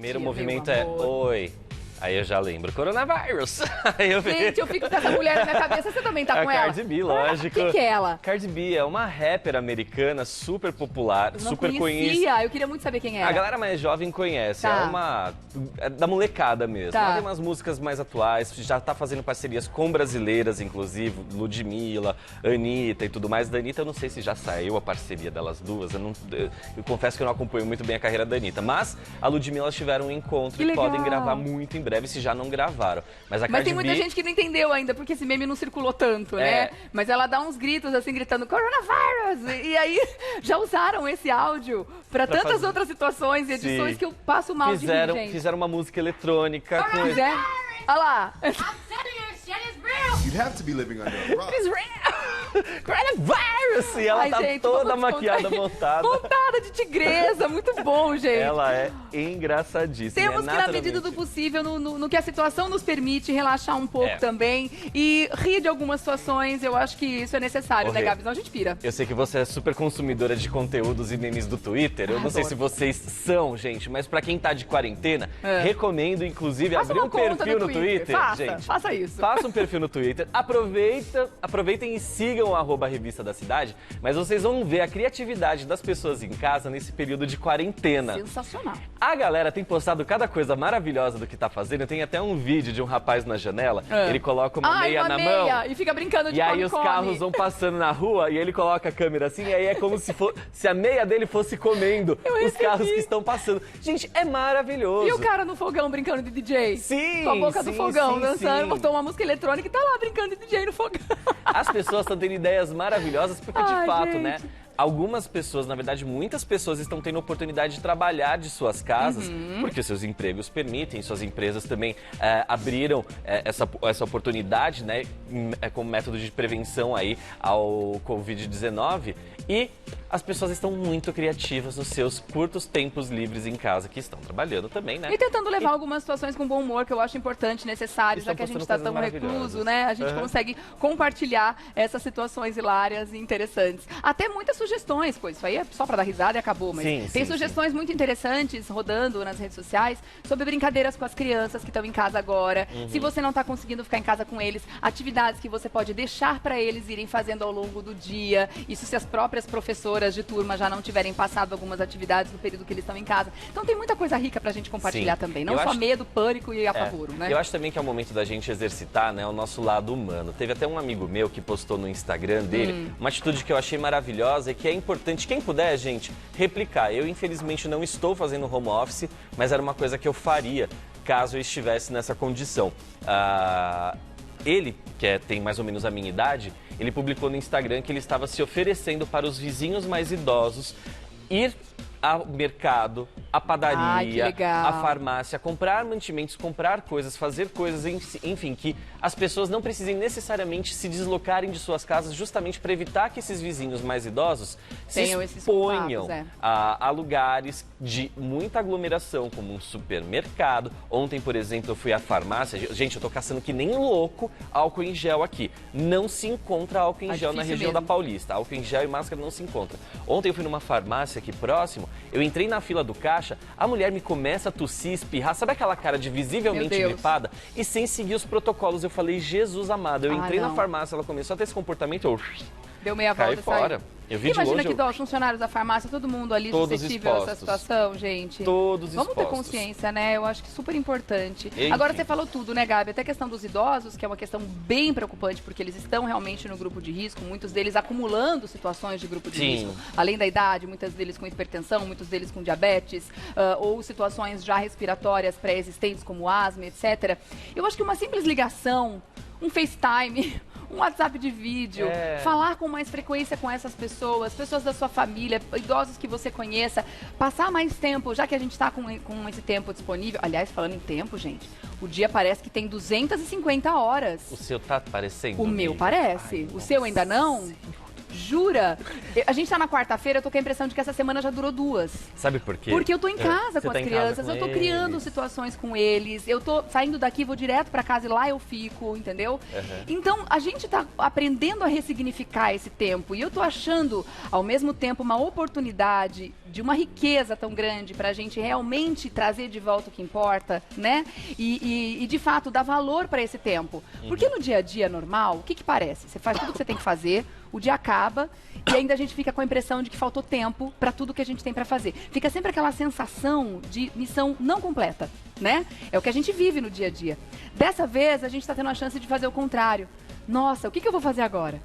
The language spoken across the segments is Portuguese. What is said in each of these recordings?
Primeiro movimento é oi. Aí eu já lembro, coronavírus. Aí Gente, eu fico com essa mulher na minha cabeça, você também tá com ela? Cardi B, lógico. Quem que é ela? Cardi B é uma rapper americana super popular, Eu não super conhecia, conhecida. eu queria muito saber quem é. A galera mais jovem conhece, Tá. é da molecada mesmo. Tá. Ela tem umas músicas mais atuais, já tá fazendo parcerias com brasileiras, inclusive, Ludmilla, Anitta e tudo mais. Da Anitta, eu não sei se já saiu a parceria delas duas, eu confesso que eu não acompanho muito bem a carreira da Anitta, mas a Ludmilla, elas tiveram um encontro e podem gravar muito em breve, se já não gravaram. Mas tem muita gente que não entendeu ainda, porque esse meme não circulou tanto, né? Mas ela dá uns gritos assim, gritando coronavírus! E aí já usaram esse áudio pra tantas outras situações e edições que eu passo mal de rir, gente. Fizeram uma música eletrônica. Olha lá. You'd have to be living under a rock. Coronavirus! E ela tá gente, toda maquiada, montada. Montada de tigresa, muito bom, gente. Ela é engraçadíssima. Temos que, na medida do possível, no que a situação nos permite, relaxar um pouco também e rir de algumas situações. Eu acho que isso é necessário, né, Gabi? Senão a gente pira. Eu sei que você é super consumidora de conteúdos e memes do Twitter. Eu não sei se vocês são, gente, mas pra quem tá de quarentena, recomendo, inclusive, abrir um perfil no Twitter. Faça isso. Faça um perfil no Twitter. Aproveitem e sigam o @Revista da Cidade, mas vocês vão ver a criatividade das pessoas em casa nesse período de quarentena. Sensacional. A galera tem postado cada coisa maravilhosa do que tá fazendo. Tem até um vídeo de um rapaz na janela, ele coloca uma meia na mão. E fica brincando de E aí os carros vão passando na rua e ele coloca a câmera assim, e aí é como se a meia dele fosse comendo os carros que estão passando. Gente, é maravilhoso. E o cara no fogão brincando de DJ? Sim, com a boca do fogão, dançando, sim. botou uma música eletrônica e tá lá brincando de DJ no fogão. As pessoas estão tendo ideias maravilhosas porque, de fato, gente. né? Algumas pessoas, na verdade, muitas pessoas estão tendo a oportunidade de trabalhar de suas casas, porque seus empregos permitem, suas empresas também abriram essa oportunidade, né, como método de prevenção aí ao Covid-19, e as pessoas estão muito criativas nos seus curtos tempos livres em casa, que estão trabalhando também, né? E tentando levar algumas situações com bom humor, que eu acho importante, necessário, já que a gente está tão recluso, né? A gente consegue compartilhar essas situações hilárias e interessantes. Até muitas sugestões, pois isso aí é só para dar risada e acabou, mas tem sugestões muito interessantes rodando nas redes sociais sobre brincadeiras com as crianças que estão em casa agora. Se você não está conseguindo ficar em casa com eles, atividades que você pode deixar para eles irem fazendo ao longo do dia. Isso se as próprias professoras de turma já não tiverem passado algumas atividades no período que eles estão em casa. Então tem muita coisa rica pra gente compartilhar também. Não só medo, pânico e apavoro, né? Eu acho também que é o momento da gente exercitar, né, o nosso lado humano. Teve até um amigo meu que postou no Instagram dele uma atitude que eu achei maravilhosa e que é importante, quem puder, gente, replicar. Eu, infelizmente, não estou fazendo home office, mas era uma coisa que eu faria caso eu estivesse nessa condição. Ele, que tem mais ou menos a minha idade, ele publicou no Instagram que ele estava se oferecendo para os vizinhos mais idosos ir ao mercado, à padaria, à farmácia, comprar mantimentos, comprar coisas, fazer coisas, enfim, que as pessoas não precisem necessariamente se deslocarem de suas casas justamente para evitar que esses vizinhos mais idosos se exponham a lugares de muita aglomeração, como um supermercado. Ontem, por exemplo, eu fui à farmácia. Gente, eu tô caçando que nem louco álcool em gel aqui. Não se encontra álcool em gel na região da Paulista. Álcool em gel e máscara não se encontra. Ontem eu fui numa farmácia aqui próximo, eu entrei na fila do caixa, a mulher me começa a tossir, espirrar, sabe aquela cara de visivelmente gripada? E sem seguir os protocolos. Eu falei, Jesus amado, eu entrei na farmácia, ela começou a ter esse comportamento, eu deu meia volta e fora. Eu vi Imagina que dó, os funcionários da farmácia, todo mundo ali suscetível a essa situação, gente. Todos Vamos ter consciência, né? Eu acho que é super importante. Agora, você falou tudo, né, Gabi? Até a questão dos idosos, que é uma questão bem preocupante, porque eles estão realmente no grupo de risco, muitos deles acumulando situações de grupo de risco. Além da idade, muitos deles com hipertensão, muitos deles com diabetes, ou situações já respiratórias pré-existentes, como asma, etc. Eu acho que uma simples ligação, um FaceTime, um WhatsApp de vídeo, falar com mais frequência com essas pessoas, pessoas da sua família, idosos que você conheça, passar mais tempo, já que a gente está com esse tempo disponível. Aliás, falando em tempo, gente, o dia parece que tem 250 horas. O seu tá parecendo? O meu parece. O seu ainda não? Jura? A gente tá na quarta-feira, eu tô com a impressão de que essa semana já durou 2. Sabe por quê? Porque eu tô em casa com as tá crianças, com eu tô criando situações com eles, eu tô saindo daqui, vou direto pra casa e lá eu fico, entendeu? Então, a gente tá aprendendo a ressignificar esse tempo e eu tô achando, ao mesmo tempo, uma oportunidade de uma riqueza tão grande pra gente realmente trazer de volta o que importa, né? E de fato, dar valor pra esse tempo. Porque no dia a dia normal, o que parece? Você faz tudo o que você tem que fazer, o dia acaba e ainda a gente fica com a impressão de que faltou tempo para tudo que a gente tem para fazer. Fica sempre aquela sensação de missão não completa, né? É o que a gente vive no dia a dia. Dessa vez, a gente está tendo a chance de fazer o contrário. Nossa, o que eu vou fazer agora?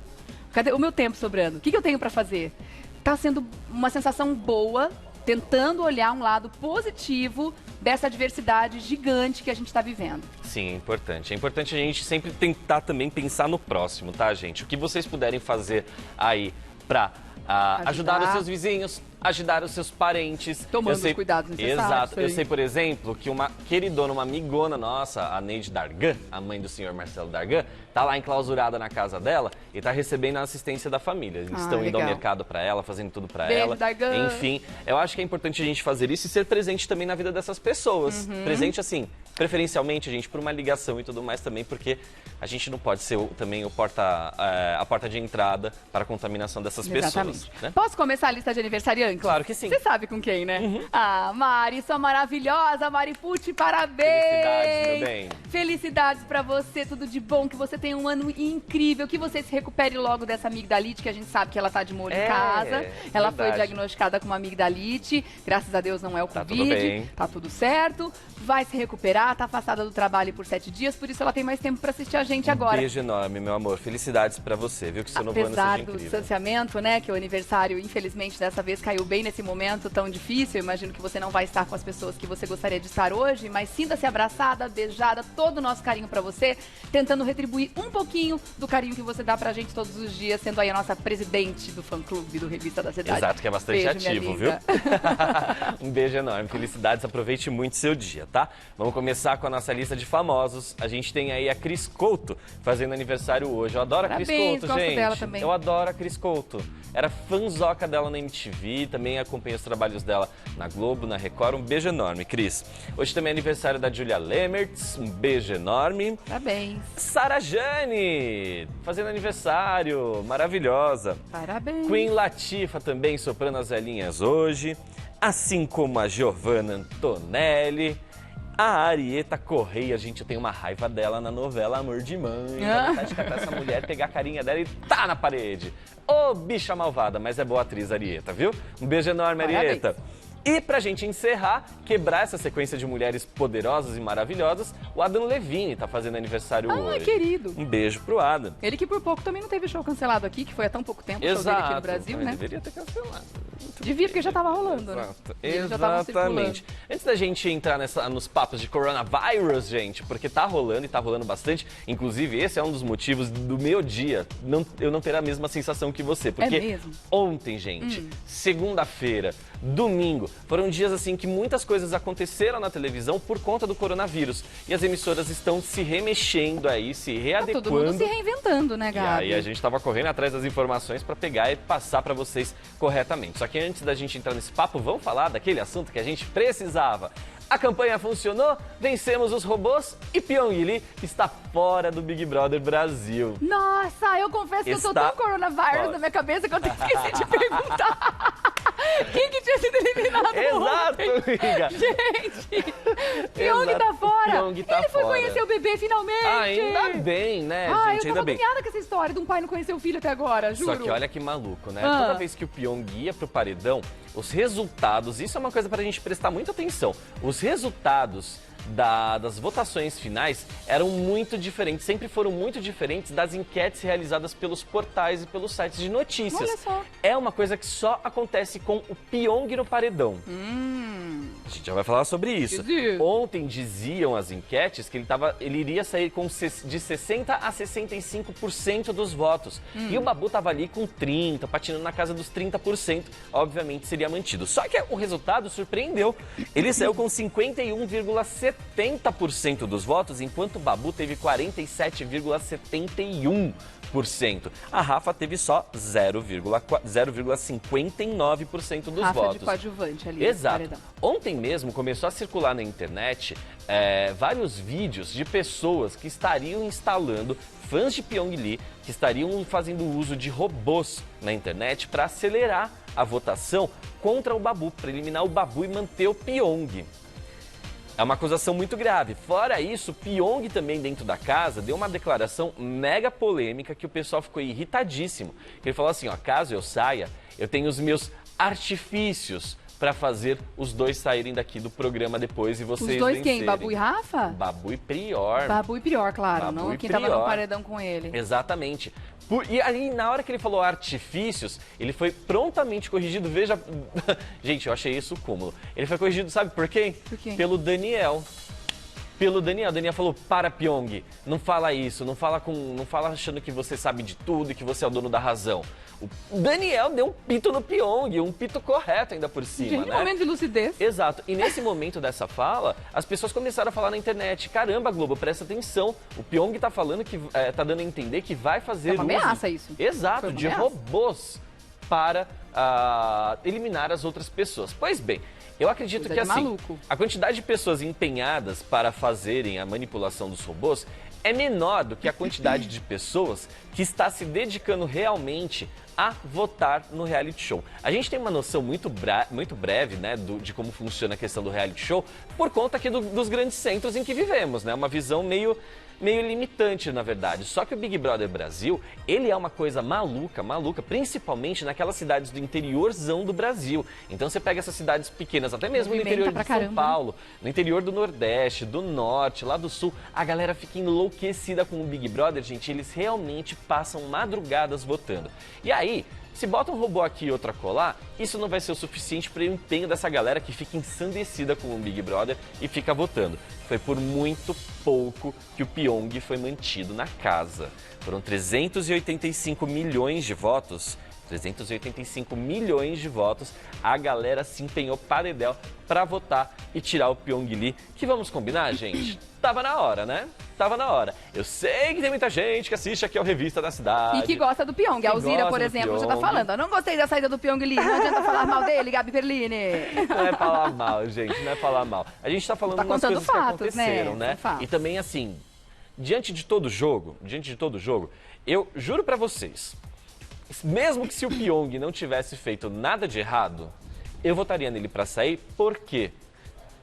Cadê o meu tempo sobrando? O que eu tenho para fazer? Tá sendo uma sensação boa, tentando olhar um lado positivo dessa diversidade gigante que a gente está vivendo. Sim, é importante. É importante a gente sempre tentar também pensar no próximo, tá, gente? O que vocês puderem fazer aí para ajudar os seus vizinhos, ajudar os seus parentes. Tomando os cuidados necessários. Exato. Eu sei, por exemplo, que uma queridona, uma amigona nossa, a Neide Dargan, a mãe do senhor Marcelo Dargan, tá lá enclausurada na casa dela e tá recebendo a assistência da família. Eles estão indo ao mercado para ela, fazendo tudo para ela. Dargan. Enfim, eu acho que é importante a gente fazer isso e ser presente também na vida dessas pessoas. Presente, assim, preferencialmente, gente, por uma ligação e tudo mais também, porque a gente não pode ser também a porta de entrada para a contaminação dessas pessoas. Né? Posso começar a lista de aniversariantes? Claro que sim. Você sabe com quem, né? Ah, Mari, sua maravilhosa, Mari Pucci, parabéns! Felicidades, meu bem. Felicidades pra você, tudo de bom, que você tenha um ano incrível, que você se recupere logo dessa amigdalite, que a gente sabe que ela tá de molho em casa. Ela foi diagnosticada com uma amigdalite, graças a Deus não é o Covid, tudo bem. Tá tudo certo, vai se recuperar, tá afastada do trabalho por 7 dias, por isso ela tem mais tempo pra assistir a gente agora. Um beijo enorme, meu amor. Felicidades pra você, viu? Que seu novo ano seja incrível. incrível. Apesar do distanciamento, né, que o aniversário, infelizmente, dessa vez caiu bem nesse momento tão difícil. Eu imagino que você não vai estar com as pessoas que você gostaria de estar hoje, mas sinta-se abraçada, beijada, todo o nosso carinho pra você, tentando retribuir um pouquinho do carinho que você dá pra gente todos os dias, sendo aí a nossa presidente do fã-clube do Revista da Cidade. Exato, que é bastante beijo, ativo, viu? Um beijo enorme, felicidades, aproveite muito seu dia, tá? Vamos começar com a nossa lista de famosos. A gente tem aí a Cris Couto fazendo aniversário hoje. Eu adoro a Cris Couto, gente. Dela também. Eu adoro a Cris Couto. Era fãzoca dela na MTV, também acompanhei os trabalhos dela na Globo, na Record. Um beijo enorme, Cris. Hoje também é aniversário da Julia Lemertz, um beijo enorme. Parabéns. Sara Jane, fazendo aniversário, maravilhosa. Parabéns. Queen Latifah também soprando as velhinhas hoje, assim como a Giovanna Antonelli. A Arieta Correia, gente, eu tenho uma raiva dela na novela Amor de Mãe. Dá vontade de catar essa mulher, pegar a carinha dela e tá na parede. Ô, bicha malvada, mas é boa atriz, Arieta, viu? Um beijo enorme, Arieta. E pra gente encerrar, quebrar essa sequência de mulheres poderosas e maravilhosas, o Adam Levine tá fazendo aniversário hoje. Querido. Um beijo pro Adam. Ele que por pouco também não teve show cancelado aqui, que foi há tão pouco tempo o show dele aqui no Brasil, né? Deveria ter cancelado. Devia, porque já tava rolando, né? Exatamente. Antes da gente entrar nos papos de coronavírus, gente, porque tá rolando e tá rolando bastante, inclusive esse é um dos motivos do meu dia eu não ter a mesma sensação que você. Porque mesmo? Ontem, gente, segunda-feira, domingo, foram dias assim que muitas coisas aconteceram na televisão por conta do coronavírus. E as emissoras estão se remexendo aí, se readequando. Todo mundo se reinventando, né, Gabi? E aí a gente tava correndo atrás das informações para pegar e passar para vocês corretamente. Só que antes da gente entrar nesse papo, vamos falar daquele assunto que a gente precisava. A campanha funcionou, vencemos os robôs e Pyong Lee está fora do Big Brother Brasil. Nossa, eu confesso que eu tô tão coronavírus na minha cabeça que eu esqueci de perguntar. Quem que tinha sido eliminado? Exato, amiga. Gente, Pyong tá fora. Pyong tá Ele foi fora. conhecer o bebê finalmente. Ainda bem, né, gente? Eu tô agoniada com essa história de um pai não conhecer o filho até agora, juro. Só que olha que maluco, né? Toda vez que o Pyong ia pro paredão, os resultados, isso é uma coisa pra gente prestar muita atenção, os resultados das votações finais eram muito diferentes, sempre foram muito diferentes das enquetes realizadas pelos portais e pelos sites de notícias. Olha só. É uma coisa que só acontece com o Pyong no paredão. A gente já vai falar sobre isso. Ontem diziam as enquetes que ele iria sair de 60% a 65% dos votos. E o Babu tava ali com 30%, patinando na casa dos 30%. Obviamente seria mantido. Só que o resultado surpreendeu. Ele saiu com 51,70%. 70% dos votos, enquanto o Babu teve 47,71%. A Rafa teve só 0,59% dos Rafa votos. de coadjuvante ali. Exato. Ontem mesmo começou a circular na internet vários vídeos de pessoas que estariam instalando, fãs de Pyong Lee, que estariam fazendo uso de robôs na internet para acelerar a votação contra o Babu, para eliminar o Babu e manter o Pyong. É uma acusação muito grave. Fora isso, o Pyong também dentro da casa deu uma declaração mega polêmica que o pessoal ficou irritadíssimo. Ele falou assim, ó, caso eu saia, eu tenho os meus artifícios para fazer os dois saírem daqui do programa depois e vocês Os dois vencerem. quem? Babu e Rafa? Babu e Prior. Babu e Prior, claro. Babu não e quem Prior. tava no paredão com ele. Exatamente. E aí, na hora que ele falou artifícios, ele foi prontamente corrigido. Veja, gente, eu achei isso cúmulo. Ele foi corrigido, sabe por quê? Por quê? Pelo Daniel. Pelo Daniel. O Daniel falou, para Pyong, não fala isso, não fala achando que você sabe de tudo e que você é o dono da razão. O Daniel deu um pito no Pyong, um pito correto ainda por cima, Gente, né? momento de lucidez. Exato. E nesse momento dessa fala, as pessoas começaram a falar na internet, caramba, Globo, presta atenção, o Pyong tá falando que, tá dando a entender que vai fazer É uma ameaça isso. Exato, Foi uma de ameaça. robôs para eliminar as outras pessoas. Pois bem, eu acredito Coisa que de assim, maluco. a quantidade de pessoas empenhadas para fazerem a manipulação dos robôs é menor do que a quantidade de pessoas que está se dedicando realmente a votar no reality show. A gente tem uma noção muito breve, né, de como funciona a questão do reality show por conta aqui dos grandes centros em que vivemos, né? Uma visão meio limitante, na verdade. Só que o Big Brother Brasil, ele é uma coisa maluca, principalmente naquelas cidades do interiorzão do Brasil. Então você pega essas cidades pequenas, até mesmo no interior de São Paulo, no interior do Nordeste, do Norte, lá do Sul, a galera fica enlouquecida com o Big Brother, gente, eles realmente passam madrugadas votando. E aí, se bota um robô aqui e outro acolá, isso não vai ser o suficiente para o empenho dessa galera que fica ensandecida com o Big Brother e fica votando. Foi por muito pouco que o Pyong foi mantido na casa. Foram 385 milhões de votos. 385 milhões de votos, a galera se empenhou para dedéu para votar e tirar o Pyong Lee, que vamos combinar, gente? Tava na hora, né? Tava na hora. Eu sei que tem muita gente que assiste aqui ao Revista da Cidade. E que gosta do Pyong. A Alzira, por exemplo, já tá falando. Eu não gostei da saída do Pyong Lee. Não adianta falar mal dele, Gabi Perline. Não é falar mal, gente, não é falar mal. A gente tá falando umas coisas fatos, que aconteceram, né? Fatos. E também, assim, diante de todo jogo, eu juro pra vocês, mesmo que se o Pyong não tivesse feito nada de errado, eu votaria nele pra sair, porque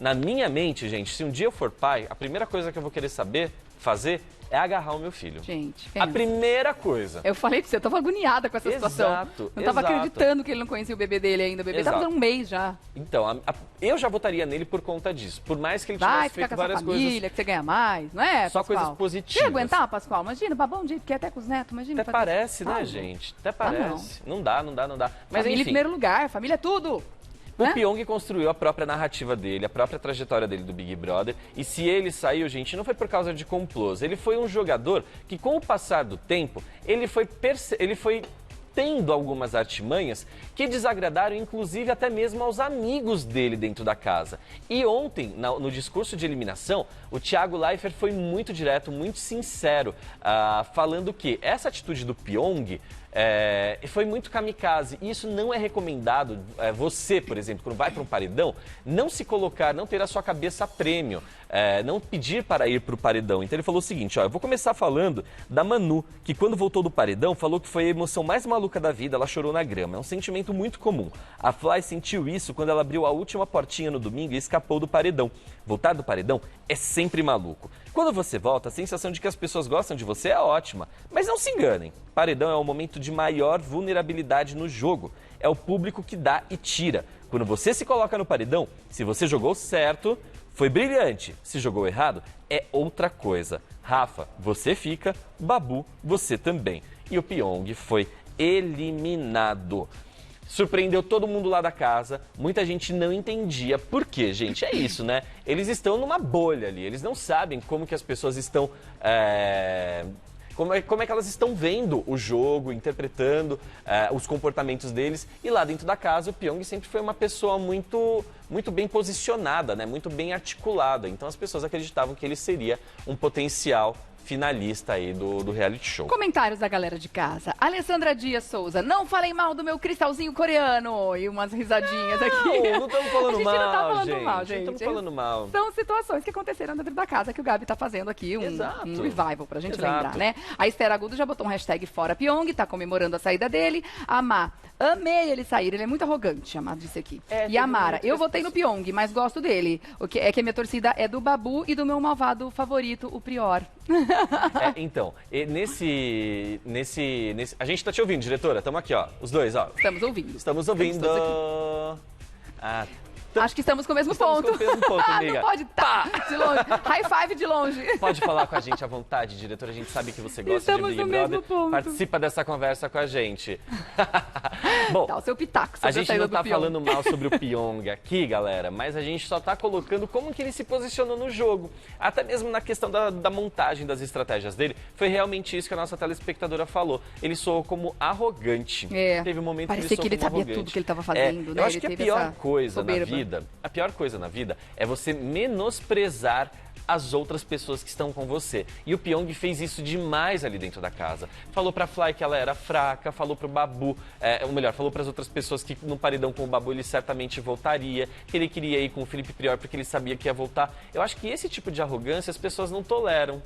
na minha mente, gente, se um dia eu for pai, a primeira coisa que eu vou querer fazer é agarrar o meu filho. Gente, a primeira coisa. Eu falei pra você, eu tava agoniada com essa situação. Não tava acreditando que ele não conhecia o bebê dele ainda. O bebê tava dando um mês já. Então, eu já votaria nele por conta disso. Por mais que ele tivesse feito várias coisas. Família, que você ganha mais, não é, Só Pascoal? coisas positivas. Você ia aguentar, Pascoal? Imagina, babão de jeito que é até com os netos, imagina. Até parece, né, gente? Até parece. Não dá. Mas família enfim, em primeiro lugar, família é tudo. o Pyong construiu a própria narrativa dele, a própria trajetória dele do Big Brother. E se ele saiu, gente, não foi por causa de complôs. Ele foi um jogador que, com o passar do tempo, ele foi tendo algumas artimanhas que desagradaram, inclusive, até mesmo aos amigos dele dentro da casa. E ontem, no discurso de eliminação, o Thiago Leifert foi muito direto, muito sincero, falando que essa atitude do Pyong foi muito kamikaze. E isso não é recomendado. Você, por exemplo, quando vai para um paredão, não se colocar, não ter a sua cabeça a prêmio, não pedir para ir para o paredão. Então ele falou o seguinte, ó, eu vou começar falando da Manu, que quando voltou do paredão, falou que foi a emoção mais maluca da vida, ela chorou na grama. É um sentimento muito comum. A Fly sentiu isso quando ela abriu a última portinha no domingo e escapou do paredão. Voltar do paredão é sempre maluco. Quando você volta, a sensação de que as pessoas gostam de você é ótima. Mas não se enganem, paredão é o momento de maior vulnerabilidade no jogo. É o público que dá e tira. Quando você se coloca no paredão, se você jogou certo, foi brilhante. Se jogou errado, é outra coisa. Rafa, você fica, Babu, você também. E o Pyong foi eliminado. Surpreendeu todo mundo lá da casa, muita gente não entendia por quê, gente, é isso, né? Eles estão numa bolha ali, eles não sabem como que as pessoas estão como é que elas estão vendo o jogo, interpretando os comportamentos deles. E lá dentro da casa, o Pyong sempre foi uma pessoa muito bem posicionada, né? Muito bem articulada. Então as pessoas acreditavam que ele seria um potencial finalista aí do reality show. Comentários da galera de casa. Alessandra Dias Souza, não falem mal do meu cristalzinho coreano. E umas risadinhas aqui. Não estamos falando mal, não tá falando mal, gente. Não estamos falando mal. São situações que aconteceram dentro da casa que o Gabi tá fazendo aqui, um revival pra gente lembrar, né? A Esther Agudo já botou um hashtag fora Pyong, tá comemorando a saída dele. A Má, amei ele sair, ele é muito arrogante, a Má disse aqui. E a Mara, eu votei no Pyong, mas gosto dele. O que é que a minha torcida é do Babu e do meu malvado favorito, o Prior. Então, a gente tá te ouvindo, diretora? Estamos aqui, ó. Os dois, ó. Estamos ouvindo. Estamos ouvindo. Acho que estamos com o mesmo ponto. Com o mesmo ponto, amiga. Não pode estar de longe. High five de longe. Pode falar com a gente à vontade, diretora. A gente sabe que você gosta de Big Brother. Participa dessa conversa com a gente. Bom, dá o seu pitaco sobre a gente não tá falando mal sobre o Pyong aqui, galera, mas a gente só tá colocando como que ele se posicionou no jogo. Até mesmo na questão da montagem das estratégias dele, foi realmente isso que a nossa telespectadora falou. Ele soou como arrogante. Teve um momento que ele sabia tudo que ele estava fazendo, né? Eu acho que a pior coisa na vida é você menosprezar as outras pessoas que estão com você. E o Pyong fez isso demais ali dentro da casa. Falou pra Fly que ela era fraca, falou pro Babu, ou melhor, falou pras outras pessoas que no paredão com o Babu ele certamente voltaria, que ele queria ir com o Felipe Prior porque ele sabia que ia voltar. Eu acho que esse tipo de arrogância as pessoas não toleram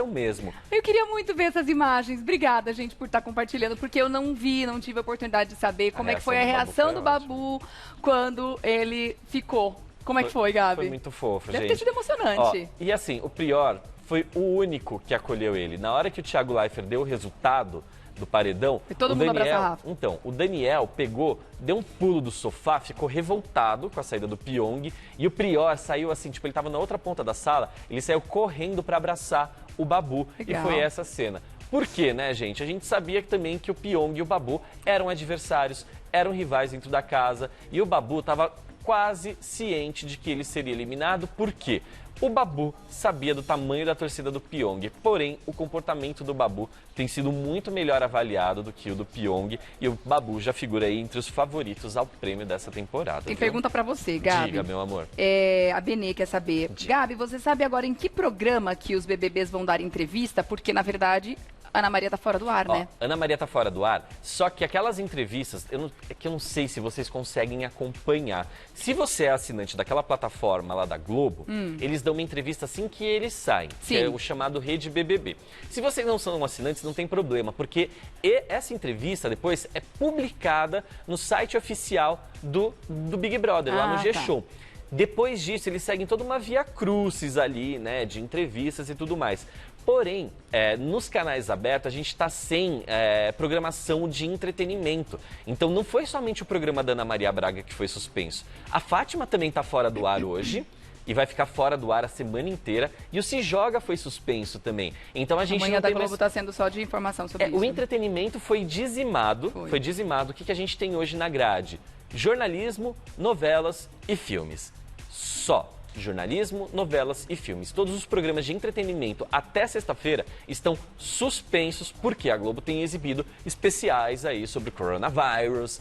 mesmo. Eu queria muito ver essas imagens. Obrigada, gente, por estar compartilhando, porque eu não tive a oportunidade de saber como é que foi a reação do Babu quando ele ficou. Como é que foi, Gabi? Foi muito fofo, Deve ter sido emocionante. E assim, o Prior foi o único que acolheu ele. Na hora que o Thiago Leifert deu o resultado do paredão, e todo mundo abraçou a Rafa. Então, o Daniel pegou, deu um pulo do sofá, ficou revoltado com a saída do Pyong, e o Prior saiu assim, tipo, ele tava na outra ponta da sala, ele saiu correndo para abraçar o Babu. Legal. E foi essa cena. Por quê, né, gente? A gente sabia também que o Pyong e o Babu eram adversários, eram rivais dentro da casa, e o Babu tava quase ciente de que ele seria eliminado. Por quê? O Babu sabia do tamanho da torcida do Pyong, porém o comportamento do Babu tem sido muito melhor avaliado do que o do Pyong, e o Babu já figura aí entre os favoritos ao prêmio dessa temporada. Tem pergunta pra você, Gabi. Diga, meu amor. A Benê quer saber. Gabi, você sabe agora em que programa que os BBBs vão dar entrevista? Porque, na verdade, Ana Maria tá fora do ar, né? Ana Maria tá fora do ar, só que aquelas entrevistas, eu não sei se vocês conseguem acompanhar. Se você é assinante daquela plataforma lá da Globo, eles dão uma entrevista assim que eles saem, que é o chamado Rede BBB. Se vocês não são assinantes, não tem problema, porque essa entrevista depois é publicada no site oficial do Big Brother, lá no G-Show. Depois disso, eles seguem toda uma via crucis ali, né, de entrevistas e tudo mais. Porém, nos canais abertos, a gente está sem programação de entretenimento. Então, não foi somente o programa da Ana Maria Braga que foi suspenso. A Fátima também está fora do ar hoje e vai ficar fora do ar a semana inteira. E o Se Joga foi suspenso também. Então, a gente não tem Globo está sendo só de informação sobre isso. O entretenimento foi dizimado. Foi dizimado. O que a gente tem hoje na grade? Jornalismo, novelas e filmes. Só. Jornalismo, novelas e filmes. Todos os programas de entretenimento até sexta-feira estão suspensos porque a Globo tem exibido especiais aí sobre coronavírus,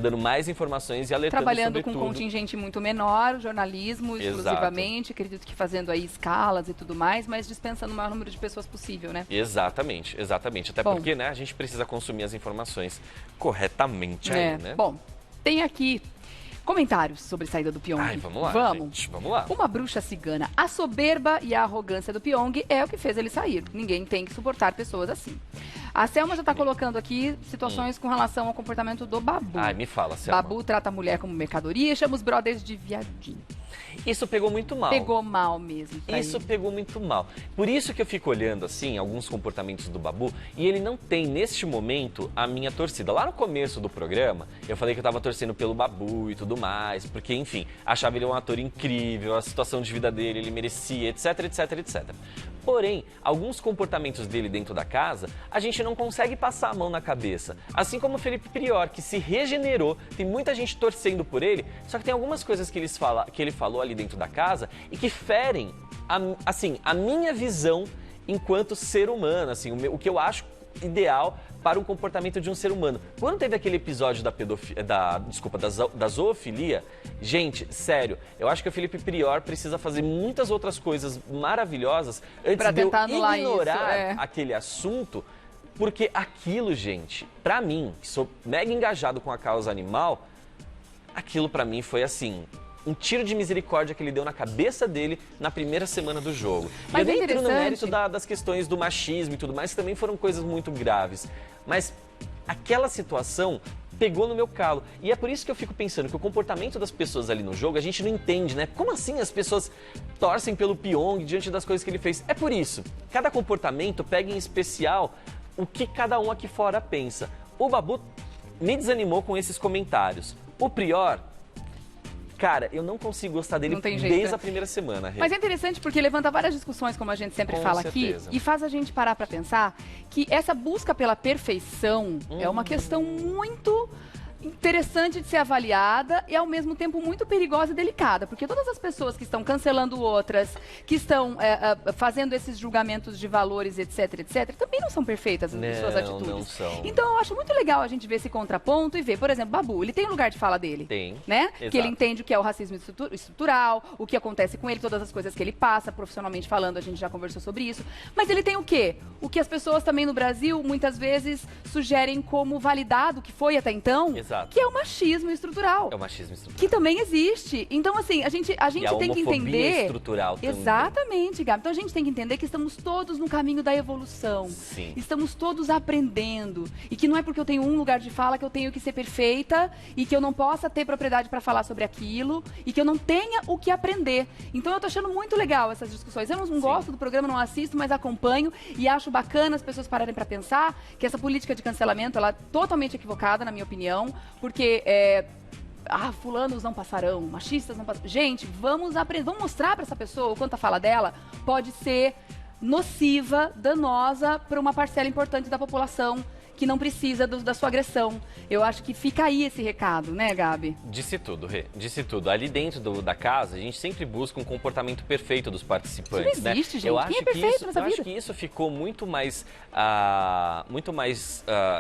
dando mais informações e alertando sobre tudo. Trabalhando com um contingente muito menor, jornalismo exclusivamente, acredito que fazendo aí escalas e tudo mais, mas dispensando o maior número de pessoas possível, né? Exatamente. Até porque, né, a gente precisa consumir as informações corretamente aí, né? Bom, tem aqui comentários sobre a saída do Pyong. Ai, vamos lá, gente, vamos lá. Uma bruxa cigana. A soberba e a arrogância do Pyong é o que fez ele sair. Ninguém tem que suportar pessoas assim. A Selma já está colocando aqui situações com relação ao comportamento do Babu. Ai, me fala, Selma. Babu trata a mulher como mercadoria e chama os brothers de viadinho. Isso pegou muito mal. Pegou mal mesmo. Isso pegou muito mal. Por isso que eu fico olhando, assim, alguns comportamentos do Babu e ele não tem, neste momento, a minha torcida. Lá no começo do programa, eu falei que eu tava torcendo pelo Babu e tudo mais, porque, enfim, achava ele um ator incrível, a situação de vida dele, ele merecia, etc, etc, etc. Porém, alguns comportamentos dele dentro da casa, a gente não consegue passar a mão na cabeça. Assim como o Felipe Prior, que se regenerou, tem muita gente torcendo por ele, só que tem algumas coisas que ele falou ali dentro da casa e que ferem, a minha visão enquanto ser humano, assim, o que eu acho ideal para o comportamento de um ser humano. Quando teve aquele episódio da zoofilia, gente, sério, eu acho que o Felipe Prior precisa fazer muitas outras coisas maravilhosas antes de eu ignorar aquele assunto, porque aquilo, gente, pra mim, que sou mega engajado com a causa animal, aquilo pra mim foi assim, um tiro de misericórdia que ele deu na cabeça dele na primeira semana do jogo. Mas eu nem entro no mérito das questões do machismo e tudo mais, que também foram coisas muito graves. Mas aquela situação pegou no meu calo. E é por isso que eu fico pensando que o comportamento das pessoas ali no jogo, a gente não entende, né? Como assim as pessoas torcem pelo Pyong diante das coisas que ele fez? É por isso. Cada comportamento pega em especial o que cada um aqui fora pensa. O Babu me desanimou com esses comentários. O Prior... Cara, eu não consigo gostar dele desde a primeira semana. Mas é interessante porque levanta várias discussões, como a gente sempre fala aqui, e faz a gente parar para pensar que essa busca pela perfeição é uma questão muito interessante de ser avaliada e ao mesmo tempo muito perigosa e delicada, porque todas as pessoas que estão cancelando outras, que estão fazendo esses julgamentos de valores, etc, etc, também não são perfeitas as suas atitudes. Não são. Então eu acho muito legal a gente ver esse contraponto e ver, por exemplo, Babu, ele tem um lugar de fala dele. Tem. Né? Exato. Que ele entende o que é o racismo estrutural, o que acontece com ele, todas as coisas que ele passa, profissionalmente falando, a gente já conversou sobre isso. Mas ele tem o quê? O que as pessoas também no Brasil, muitas vezes, sugerem como validado, que foi até então, Exato. que é o machismo estrutural. É o machismo estrutural. Que também existe. Então, assim, a gente tem que entender... estrutural também. Exatamente, Gabi. Então, a gente tem que entender que estamos todos no caminho da evolução. Sim. Estamos todos aprendendo. E que não é porque eu tenho um lugar de fala que eu tenho que ser perfeita e que eu não possa ter propriedade para falar sobre aquilo e que eu não tenha o que aprender. Então, eu tô achando muito legal essas discussões. Eu não gosto do programa, não assisto, mas acompanho e acho bacana as pessoas pararem para pensar que essa política de cancelamento, ela é totalmente equivocada, na minha opinião, porque fulanos não passarão, machistas não passarão. Gente, vamos mostrar para essa pessoa o quanto a fala dela pode ser nociva, danosa para uma parcela importante da população que não precisa da sua agressão. Eu acho que fica aí esse recado, né, Gabi? Disse tudo, Rê. Disse tudo. Ali dentro da casa, a gente sempre busca um comportamento perfeito dos participantes, isso não existe, né? gente. Quem é perfeito nessa vida? Eu acho que isso ficou muito mais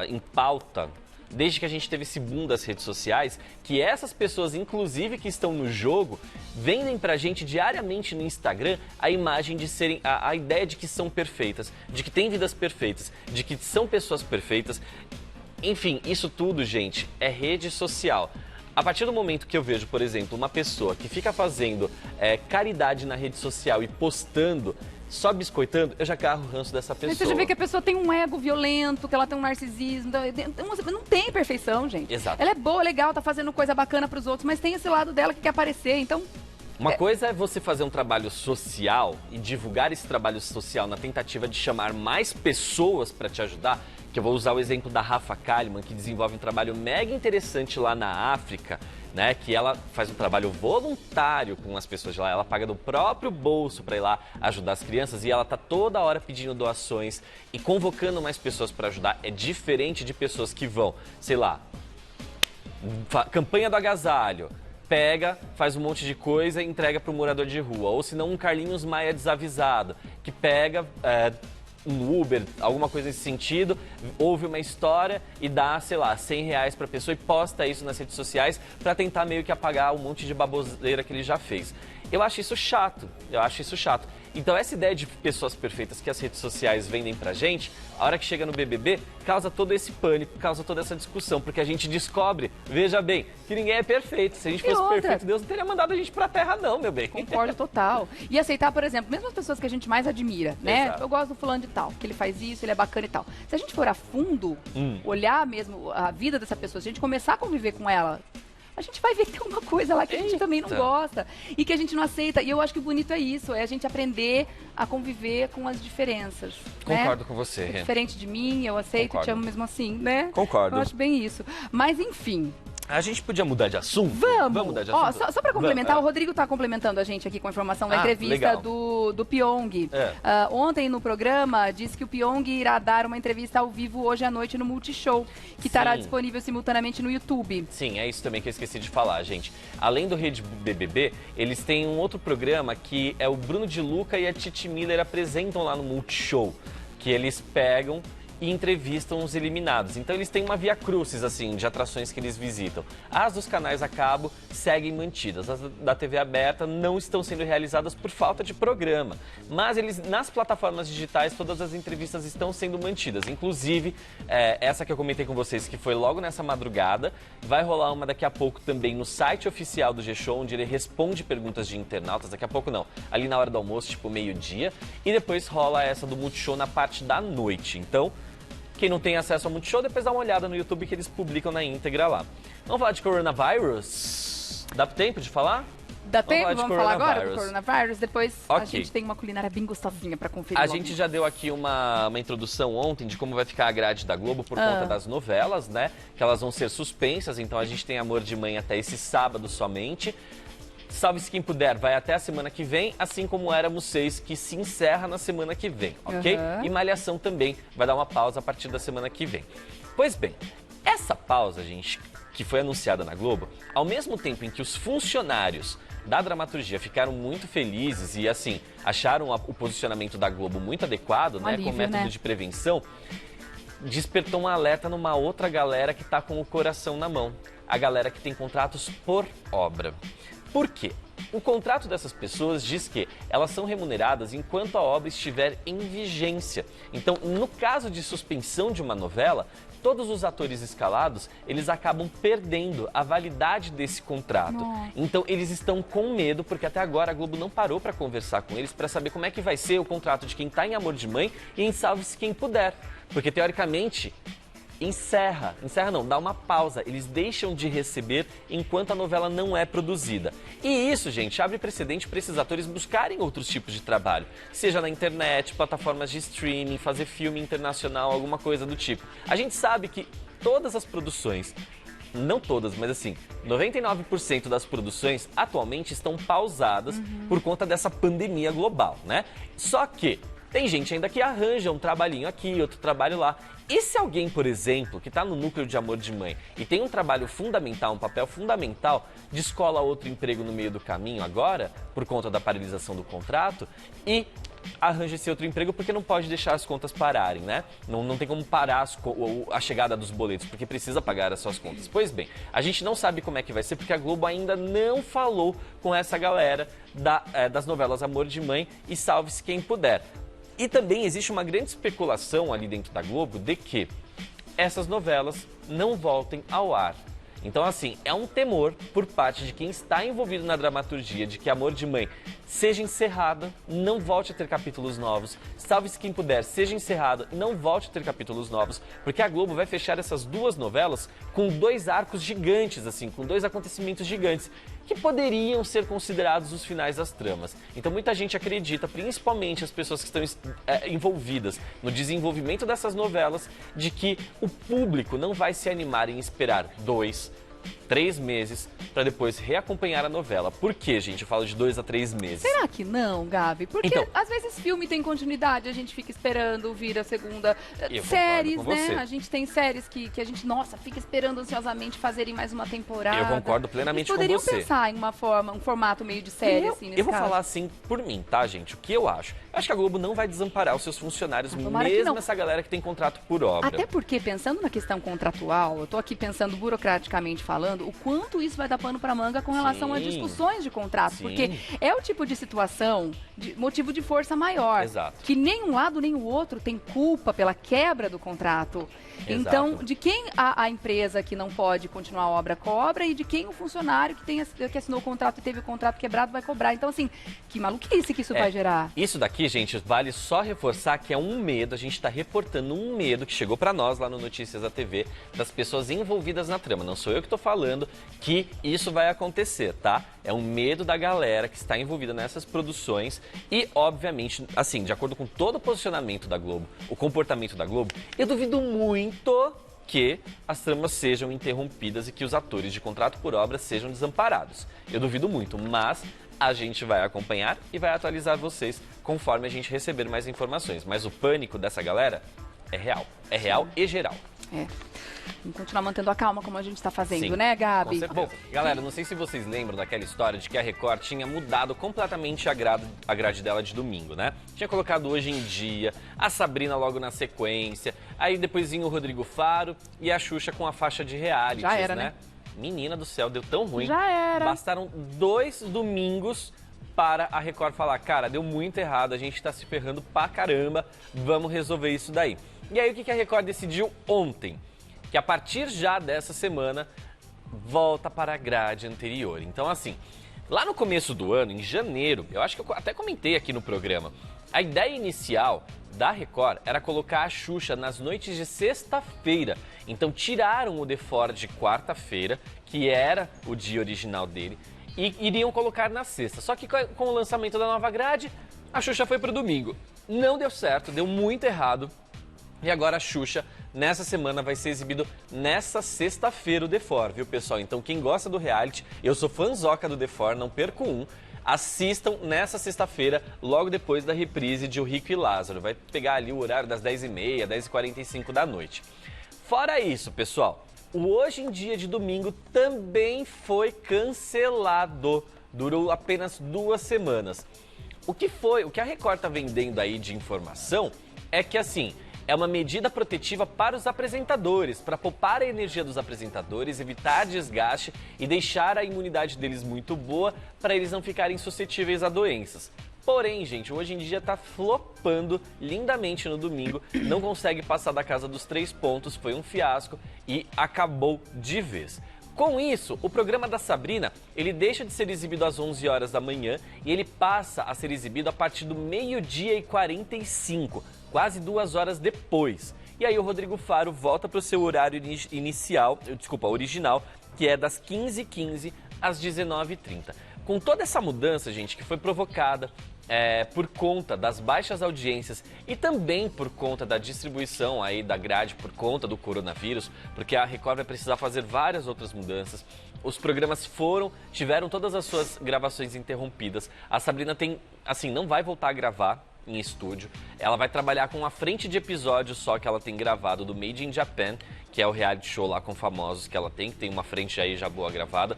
em pauta desde que a gente teve esse boom das redes sociais, que essas pessoas, inclusive, que estão no jogo, vendem pra gente diariamente no Instagram a imagem de serem, a ideia de que são perfeitas, de que têm vidas perfeitas, de que são pessoas perfeitas. Enfim, isso tudo, gente, é rede social. A partir do momento que eu vejo, por exemplo, uma pessoa que fica fazendo caridade na rede social e postando, só biscoitando, eu já carro o ranço dessa pessoa. Você já vê que a pessoa tem um ego violento, que ela tem um narcisismo. Não tem perfeição, gente. Exato. Ela é boa, legal, tá fazendo coisa bacana pros outros, mas tem esse lado dela que quer aparecer, então... Uma coisa é você fazer um trabalho social e divulgar esse trabalho social na tentativa de chamar mais pessoas para te ajudar, que eu vou usar o exemplo da Rafa Kalimann, que desenvolve um trabalho mega interessante lá na África, né, que ela faz um trabalho voluntário com as pessoas de lá, ela paga do próprio bolso para ir lá ajudar as crianças e ela tá toda hora pedindo doações e convocando mais pessoas para ajudar. É diferente de pessoas que vão, sei lá, campanha do agasalho, pega, faz um monte de coisa e entrega para o morador de rua, ou se não um Carlinhos Maia desavisado, que pega... um Uber, alguma coisa nesse sentido, ouve uma história e dá, sei lá, R$100 pra pessoa e posta isso nas redes sociais pra tentar meio que apagar um monte de baboseira que ele já fez. Eu acho isso chato, Então essa ideia de pessoas perfeitas que as redes sociais vendem pra gente, a hora que chega no BBB, causa todo esse pânico, causa toda essa discussão, porque a gente descobre, veja bem, que ninguém é perfeito. Se a gente fosse perfeito, Deus não teria mandado a gente pra terra não, meu bem. Concordo total. E aceitar, por exemplo, mesmo as pessoas que a gente mais admira, né? Exato. Eu gosto do fulano de tal, que ele faz isso, ele é bacana e tal. Se a gente for a fundo, olhar mesmo a vida dessa pessoa, se a gente começar a conviver com ela, a gente vai ver que tem uma coisa lá que a gente também não gosta e que a gente não aceita. E eu acho que o bonito é isso, é a gente aprender a conviver com as diferenças. Concordo né? com você, Rê. Diferente de mim, eu aceito e te amo mesmo assim, né? Concordo. Eu acho bem isso. Mas, enfim, A gente podia mudar de assunto? Vamos mudar de assunto? Ó, só para complementar, o Rodrigo está complementando a gente aqui com a informação da entrevista do Pyong. Ontem no programa disse que o Pyong irá dar uma entrevista ao vivo hoje à noite no Multishow, que estará disponível simultaneamente no YouTube. Sim, é isso também que eu esqueci de falar, gente. Além do Rede BBB, eles têm um outro programa que é o Bruno de Luca e a Titi Miller apresentam lá no Multishow, que eles pegam e entrevistam os eliminados. Então eles têm uma via crucis, assim, de atrações que eles visitam. As dos canais a cabo seguem mantidas. As da TV aberta não estão sendo realizadas por falta de programa. Mas eles, nas plataformas digitais, todas as entrevistas estão sendo mantidas. Inclusive, essa que eu comentei com vocês, que foi logo nessa madrugada. Vai rolar uma daqui a pouco também no site oficial do G-Show, onde ele responde perguntas de internautas. Daqui a pouco não, ali na hora do almoço, tipo meio-dia. E depois rola essa do Multishow na parte da noite. Então, quem não tem acesso ao Multishow, depois dá uma olhada no YouTube que eles publicam na íntegra lá. Vamos falar de coronavírus? Dá tempo de falar? Dá tempo? Vamos falar agora do coronavírus? Depois a gente tem uma culinária bem gostosinha pra conferir. A gente já deu aqui uma introdução ontem de como vai ficar a grade da Globo por conta das novelas, né? Que elas vão ser suspensas, então a gente tem Amor de Mãe até esse sábado somente. Salve-se Quem Puder vai até a semana que vem, assim como Éramos Seis, que se encerra na semana que vem, ok? E Malhação também vai dar uma pausa a partir da semana que vem. Pois bem, essa pausa, gente, que foi anunciada na Globo, ao mesmo tempo em que os funcionários da dramaturgia ficaram muito felizes e, assim, acharam o posicionamento da Globo muito adequado, né, como método de prevenção, despertou um alerta numa outra galera que tá com o coração na mão. A galera que tem contratos por obra. Por quê? O contrato dessas pessoas diz que elas são remuneradas enquanto a obra estiver em vigência. Então, no caso de suspensão de uma novela, todos os atores escalados, eles acabam perdendo a validade desse contrato. Então, eles estão com medo, porque até agora a Globo não parou para conversar com eles para saber como é que vai ser o contrato de quem está em Amor de Mãe e em Salve-se Quem Puder. Porque, teoricamente, encerra não, dá uma pausa, eles deixam de receber enquanto a novela não é produzida. E isso, gente, abre precedente para esses atores buscarem outros tipos de trabalho, seja na internet, plataformas de streaming, fazer filme internacional, alguma coisa do tipo. A gente sabe que todas as produções, não todas, mas assim, 99% das produções atualmente estão pausadas por conta dessa pandemia global, né? Só que tem gente ainda que arranja um trabalhinho aqui, outro trabalho lá. E se alguém, por exemplo, que está no núcleo de Amor de Mãe e tem um trabalho fundamental, um papel fundamental, descola outro emprego no meio do caminho agora, por conta da paralisação do contrato, e arranja esse outro emprego porque não pode deixar as contas pararem, né? Não tem como parar a chegada dos boletos, porque precisa pagar as suas contas. Pois bem, a gente não sabe como é que vai ser, porque a Globo ainda não falou com essa galera das novelas Amor de Mãe e Salve-se Quem Puder. E também existe uma grande especulação ali dentro da Globo de que essas novelas não voltem ao ar. Então, assim, é um temor por parte de quem está envolvido na dramaturgia de que Amor de Mãe seja encerrada, não volte a ter capítulos novos. Salve-se Quem Puder, seja encerrada, não volte a ter capítulos novos, porque a Globo vai fechar essas duas novelas com dois arcos gigantes, assim, com dois acontecimentos gigantes, que poderiam ser considerados os finais das tramas. Então muita gente acredita, principalmente as pessoas que estão envolvidas no desenvolvimento dessas novelas, de que o público não vai se animar em esperar 2, 3 meses para depois reacompanhar a novela. Por quê, gente? Eu falo de 2 a 3 meses. Será que não, Gabi? Porque então, às vezes filme tem continuidade, a gente fica esperando vir a segunda. Séries, né? A gente tem séries que a gente, nossa, fica esperando ansiosamente fazerem mais uma temporada. Eu concordo plenamente com você. Poderiam pensar em um formato meio de série, assim, nesse Eu vou caso. falar assim por mim, tá, gente? O que eu acho? Eu acho que a Globo não vai desamparar os seus funcionários, mesmo essa galera que tem contrato por obra. Até porque, pensando na questão contratual, eu tô aqui pensando burocraticamente falando, o quanto isso vai dar pano para manga com relação a discussões de contrato. Porque é o tipo de situação, de motivo de força maior. Exato. Que nem um lado nem o outro tem culpa pela quebra do contrato. Exato. Então, de quem a empresa que não pode continuar a obra cobra e de quem o funcionário que assinou o contrato e teve o contrato quebrado vai cobrar. Então, assim, que maluquice que isso vai gerar. Isso daqui, gente, vale só reforçar que é um medo, a gente está reportando um medo que chegou para nós lá no Notícias da TV, das pessoas envolvidas na trama. Não sou eu que estou falando que isso vai acontecer, tá? É um medo da galera que está envolvida nessas produções e, obviamente, assim, de acordo com todo o posicionamento da Globo, o comportamento da Globo, eu duvido muito que as tramas sejam interrompidas e que os atores de contrato por obra sejam desamparados. Eu duvido muito, mas a gente vai acompanhar e vai atualizar vocês conforme a gente receber mais informações. Mas o pânico dessa galera é real e geral. Vamos continuar mantendo a calma como a gente está fazendo, Sim, né, Gabi? Bom, galera, não sei se vocês lembram daquela história de que a Record tinha mudado completamente a grade dela de domingo, né? Tinha colocado Hoje em Dia, a Sabrina logo na sequência, aí depois vinha o Rodrigo Faro e a Xuxa com a faixa de realities, Já era, né? Menina do céu, deu tão ruim. Já era. Bastaram 2 domingos para a Record falar, cara, deu muito errado, a gente tá se ferrando pra caramba, vamos resolver isso daí. E aí o que a Record decidiu ontem? Que a partir já dessa semana, volta para a grade anterior. Então, assim, lá no começo do ano, em janeiro, eu acho que eu até comentei aqui no programa, a ideia inicial da Record era colocar a Xuxa nas noites de sexta-feira. Então, tiraram o The For de quarta-feira, que era o dia original dele, e iriam colocar na sexta. Só que com o lançamento da nova grade, a Xuxa foi para o domingo. Não deu certo, deu muito errado. E agora a Xuxa, nessa semana, vai ser exibido nessa sexta-feira o The For, viu, pessoal? Então, quem gosta do reality, eu sou fãzoca do The For, não perco um. Assistam nessa sexta-feira, logo depois da reprise de O Rico e Lázaro. Vai pegar ali o horário das 10h30, 10h45 da noite. Fora isso, pessoal, o Hoje em Dia de domingo também foi cancelado. Durou apenas 2 semanas. O que a Record está vendendo aí de informação é que, assim, é uma medida protetiva para os apresentadores, para poupar a energia dos apresentadores, evitar desgaste e deixar a imunidade deles muito boa para eles não ficarem suscetíveis a doenças. Porém, gente, Hoje em Dia tá flopando lindamente no domingo, não consegue passar da casa dos 3 pontos, foi um fiasco e acabou de vez. Com isso, o programa da Sabrina, ele deixa de ser exibido às 11 horas da manhã e ele passa a ser exibido a partir do 12h45, quase 2 horas depois. E aí o Rodrigo Faro volta para o seu horário original, que é das 15h15 às 19h30. Com toda essa mudança, gente, que foi provocada por conta das baixas audiências e também por conta da distribuição aí da grade por conta do coronavírus, porque a Record vai precisar fazer várias outras mudanças. Os programas tiveram todas as suas gravações interrompidas. A Sabrina não vai voltar a gravar em estúdio. Ela vai trabalhar com uma frente de episódios só que ela tem gravado do Made in Japan, que é o reality show lá com famosos que ela tem uma frente aí já boa gravada.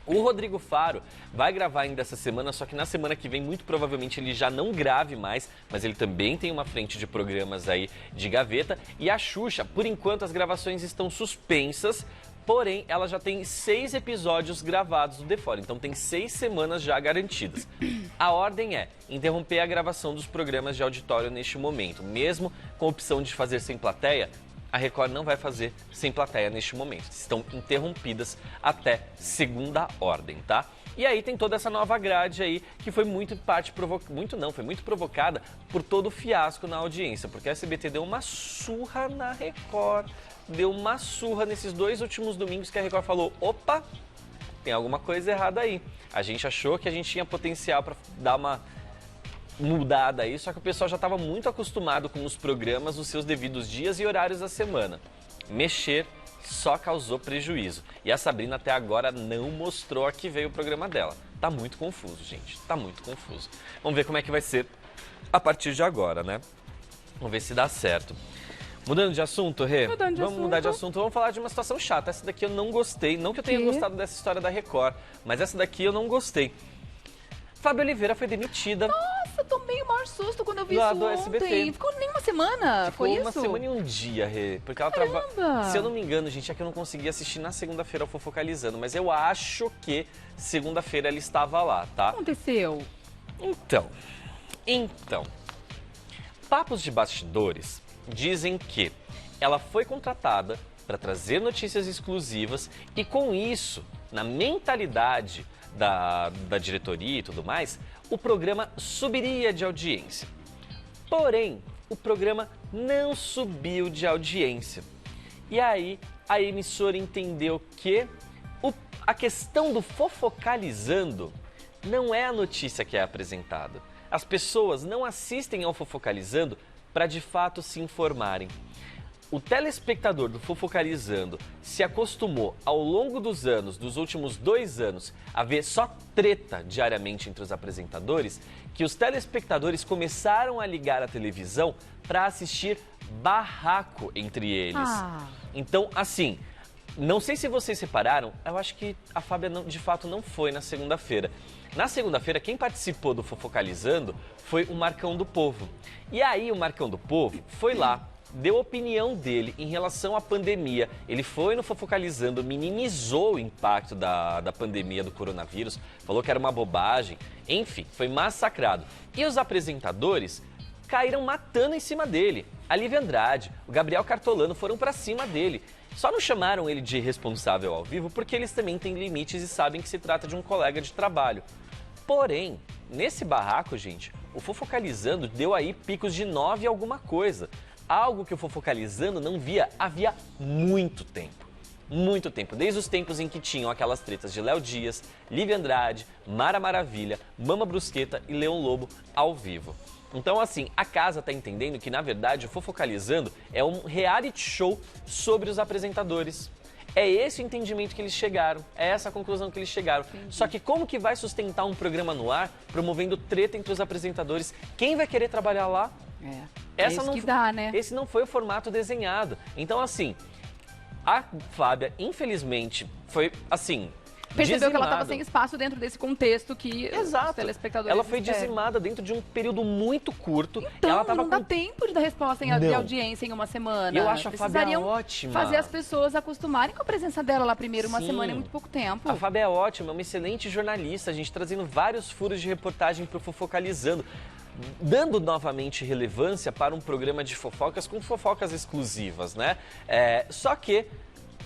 O Rodrigo Faro vai gravar ainda essa semana, só que na semana que vem, muito provavelmente, ele já não grave mais, mas ele também tem uma frente de programas aí de gaveta. E a Xuxa, por enquanto, as gravações estão suspensas, porém, ela já tem 6 episódios gravados do The For, então tem 6 semanas já garantidas. A ordem é interromper a gravação dos programas de auditório neste momento. Mesmo com a opção de fazer sem plateia, a Record não vai fazer sem plateia neste momento. Estão interrompidas até segunda ordem, tá? E aí tem toda essa nova grade aí, que foi foi muito provocada por todo o fiasco na audiência, porque a SBT deu uma surra na Record, deu uma surra nesses 2 últimos domingos que a Record falou, opa, tem alguma coisa errada aí. A gente achou que a gente tinha potencial para dar uma mudada aí, só que o pessoal já estava muito acostumado com os programas nos seus devidos dias e horários da semana. Mexer só causou prejuízo. E a Sabrina até agora não mostrou a que veio o programa dela. Tá muito confuso, gente. Tá muito confuso. Vamos ver como é que vai ser a partir de agora, né? Vamos ver se dá certo. Mudando de assunto, Rê? Vamos mudar de assunto. Vamos falar de uma situação chata. Essa daqui eu não gostei. Não que eu tenha gostado dessa história da Record, mas essa daqui eu não gostei. Fábio Oliveira foi demitida. Nossa, eu tomei o maior susto quando eu vi isso ontem. SBT. Ficou nem uma semana, Ficou foi isso? uma semana e um dia, Rê. Porque ela Se eu não me engano, gente, é que eu não consegui assistir na segunda-feira o Fofocalizando, mas eu acho que segunda-feira ela estava lá, tá? O que aconteceu? Então, papos de bastidores dizem que ela foi contratada para trazer notícias exclusivas e com isso, na mentalidade da diretoria e tudo mais, o programa subiria de audiência. Porém, o programa não subiu de audiência. E aí, a emissora entendeu que a questão do Fofocalizando não é a notícia que é apresentada. As pessoas não assistem ao Fofocalizando para de fato se informarem. o telespectador do Fofocalizando se acostumou ao longo dos anos, dos últimos 2 anos, a ver só treta diariamente entre os apresentadores, que os telespectadores começaram a ligar a televisão para assistir barraco entre eles. Então, assim, não sei se vocês repararam, eu acho que a Fábia de fato não foi na segunda-feira. Na segunda-feira, quem participou do Fofocalizando foi o Marcão do Povo. E aí o Marcão do Povo foi lá, deu a opinião dele em relação à pandemia. Ele foi no Fofocalizando, minimizou o impacto da pandemia do coronavírus, falou que era uma bobagem, enfim, foi massacrado. E os apresentadores caíram matando em cima dele. A Lívia Andrade, o Gabriel Cartolano foram pra cima dele. Só não chamaram ele de irresponsável ao vivo porque eles também têm limites e sabem que se trata de um colega de trabalho. Porém, nesse barraco, gente, o Fofocalizando deu aí picos de 9 alguma coisa. Algo que o Fofocalizando não via havia muito tempo. Muito tempo, desde os tempos em que tinham aquelas tretas de Léo Dias, Lívia Andrade, Mara Maravilha, Mama Brusqueta e Leão Lobo ao vivo. Então, assim, a casa tá entendendo que, na verdade, o Fofocalizando é um reality show sobre os apresentadores. É esse o entendimento que eles chegaram, é essa a conclusão que eles chegaram. Entendi. Só que como que vai sustentar um programa no ar promovendo treta entre os apresentadores? Quem vai querer trabalhar lá? Essa isso não, que dá, né? Esse não foi o formato desenhado. Então, assim, a Fábia, infelizmente, foi, assim, percebeu dizimada. Que ela estava sem espaço dentro desse contexto que Exato. Os telespectadores ela foi esperam. Dizimada dentro de um período muito curto. Então, ela tava não dá tempo de dar resposta de audiência em uma semana. Eu acho a Fábia ótima. Fazer as pessoas acostumarem com a presença dela lá primeiro. Uma semana é muito pouco tempo. A Fábia é ótima, é uma excelente jornalista. A gente trazendo vários furos de reportagem para o Fofocalizando, dando novamente relevância para um programa de fofocas com fofocas exclusivas, né? Só que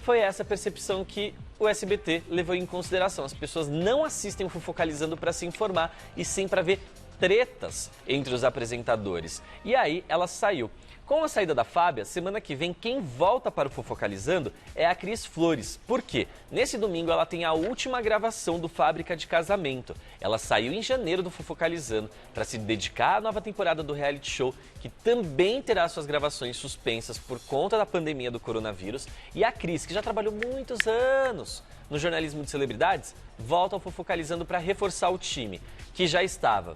foi essa percepção que o SBT levou em consideração. As pessoas não assistem o Fofocalizando para se informar e sim para ver tretas entre os apresentadores. E aí ela saiu. Com a saída da Fábia, semana que vem quem volta para o Fofocalizando é a Cris Flores. Por quê? Nesse domingo ela tem a última gravação do Fábrica de Casamento. Ela saiu em janeiro do Fofocalizando para se dedicar à nova temporada do reality show, que também terá suas gravações suspensas por conta da pandemia do coronavírus. E a Cris, que já trabalhou muitos anos no jornalismo de celebridades, volta ao Fofocalizando para reforçar o time, que já estava,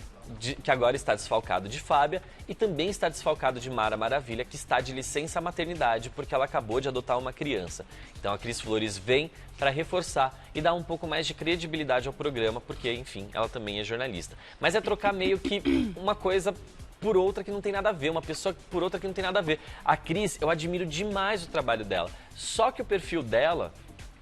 que agora está desfalcado de Fábia e também está desfalcado de Mara Maravilha, que está de licença maternidade porque ela acabou de adotar uma criança. Então a Cris Flores vem para reforçar e dar um pouco mais de credibilidade ao programa, porque, enfim, ela também é jornalista. Mas é trocar meio que uma coisa por outra que não tem nada a ver, uma pessoa por outra que não tem nada a ver. A Cris, eu admiro demais o trabalho dela, só que o perfil dela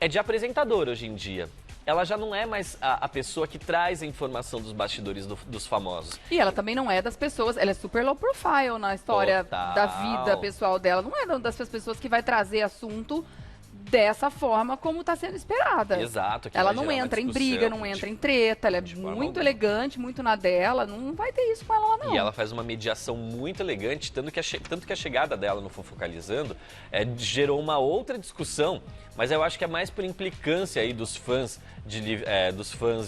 é de apresentadora hoje em dia. Ela já não é mais a pessoa que traz a informação dos bastidores dos famosos. E ela também não é das pessoas, ela é super low profile na história da vida pessoal dela. Não é das pessoas que vai trazer assunto dessa forma como está sendo esperada. Exato. Ela não entra em briga, não entra em treta, ela é muito elegante, muito na dela, não vai ter isso com ela lá não. E ela faz uma mediação muito elegante, tanto que a chegada dela no Fofocalizando gerou uma outra discussão, mas eu acho que é mais por implicância aí dos fãs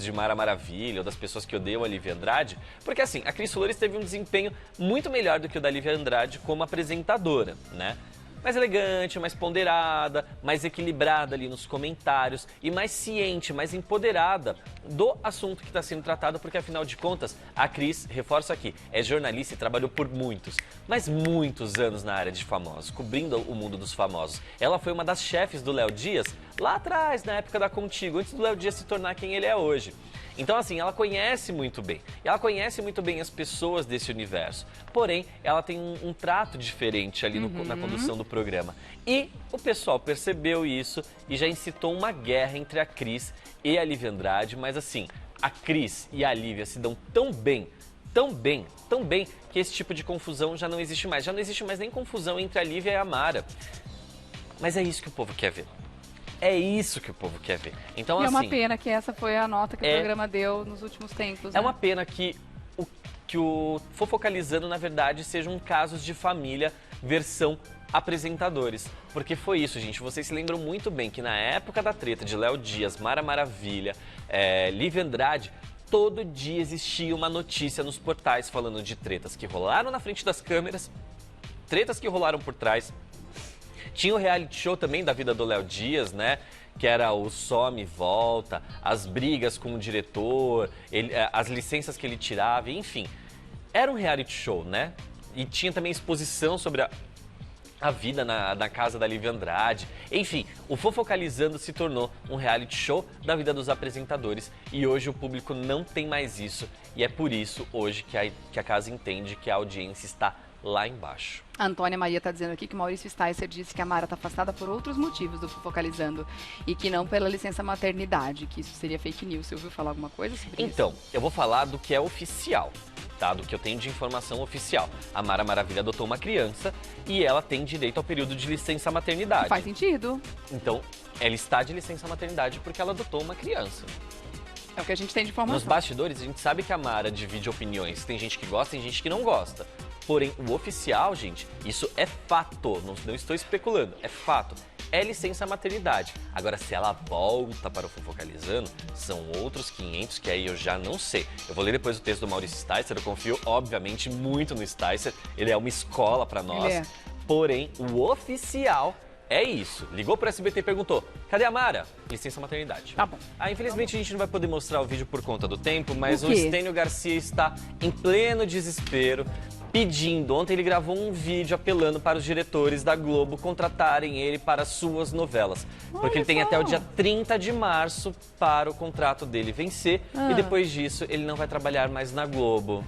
de Mara Maravilha, ou das pessoas que odeiam a Lívia Andrade, porque assim, a Cris Flores teve um desempenho muito melhor do que o da Lívia Andrade como apresentadora, né? Mais elegante, mais ponderada, mais equilibrada ali nos comentários e mais ciente, mais empoderada do assunto que está sendo tratado, porque afinal de contas, a Cris, reforço aqui, é jornalista e trabalhou por muitos, mas muitos anos na área de famosos, cobrindo o mundo dos famosos. Ela foi uma das chefes do Léo Dias lá atrás, na época da Contigo, antes do Léo Dias se tornar quem ele é hoje. Então, assim, ela conhece muito bem. E ela conhece muito bem as pessoas desse universo. Porém, ela tem um trato diferente ali na condução do programa. E o pessoal percebeu isso e já incitou uma guerra entre a Cris e a Lívia Andrade. Mas, assim, a Cris e a Lívia se dão tão bem, que esse tipo de confusão já não existe mais. Já não existe mais nem confusão entre a Lívia e a Mara. Mas é isso que o povo quer ver. É isso que o povo quer ver. Então, e assim, é uma pena que essa foi a nota que o programa deu nos últimos tempos. É uma pena que o Fofocalizando, na verdade, sejam casos de família versão apresentadores. Porque foi isso, gente. Vocês se lembram muito bem que na época da treta de Léo Dias, Mara Maravilha, Lívia Andrade, todo dia existia uma notícia nos portais falando de tretas que rolaram na frente das câmeras, tretas que rolaram por trás, Tinha o reality show também da vida do Léo Dias, né? Que era o some e volta, as brigas com o diretor, as licenças que ele tirava, enfim. Era um reality show, né? E tinha também exposição sobre a vida na casa da Lívia Andrade. Enfim, o Fofocalizando se tornou um reality show da vida dos apresentadores e hoje o público não tem mais isso. E é por isso hoje que a casa entende que a audiência está lá embaixo. A Antônia Maria está dizendo aqui que o Maurício Sticer disse que a Mara está afastada por outros motivos do Fofocalizando e que não pela licença maternidade, que isso seria fake news. Você ouviu falar alguma coisa sobre isso? Então, eu vou falar do que é oficial, tá? Do que eu tenho de informação oficial. A Mara Maravilha adotou uma criança e ela tem direito ao período de licença maternidade. Faz sentido. Então, ela está de licença maternidade porque ela adotou uma criança. É o que a gente tem de informação. Nos bastidores, a gente sabe que a Mara divide opiniões. Tem gente que gosta, tem gente que não gosta. Porém, o oficial, gente, isso é fato, não estou especulando, é fato. É licença maternidade. Agora, se ela volta para o Fofocalizando, são outros 500 que aí eu já não sei. Eu vou ler depois o texto do Maurício Sticer, eu confio, obviamente, muito no Sticer. Ele é uma escola para nós. Porém, o oficial é isso. Ligou para o SBT e perguntou, cadê a Mara? Licença maternidade. Tá bom. Infelizmente, a gente não vai poder mostrar o vídeo por conta do tempo, mas o Stênio Garcia está em pleno desespero, pedindo. Ontem ele gravou um vídeo apelando para os diretores da Globo contratarem ele para suas novelas. Porque ele tem até o dia 30 de março para o contrato dele vencer e depois disso ele não vai trabalhar mais na Globo.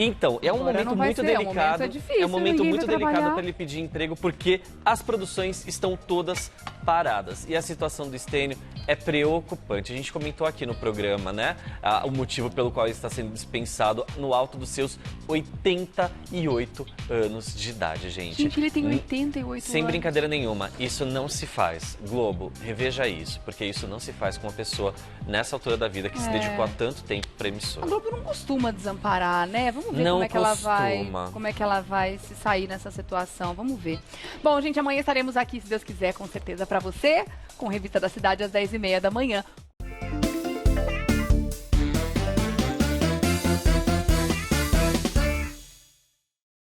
Então, é um momento muito delicado. É um momento muito delicado para ele pedir emprego porque as produções estão todas paradas. E a situação do Stênio é preocupante. A gente comentou aqui no programa, né? O motivo pelo qual ele está sendo dispensado no alto dos seus 88 anos de idade, gente. Gente, ele tem 88 anos. Sem brincadeira nenhuma, isso não se faz. Globo, reveja isso, porque isso não se faz com uma pessoa nessa altura da vida que se dedicou há tanto tempo para emissora. A Globo não costuma desamparar, né? Vamos ver como é que ela vai se sair nessa situação. Vamos ver. Bom, gente, amanhã estaremos aqui, se Deus quiser, com certeza, para você, com Revista da Cidade, às 10h30 da manhã.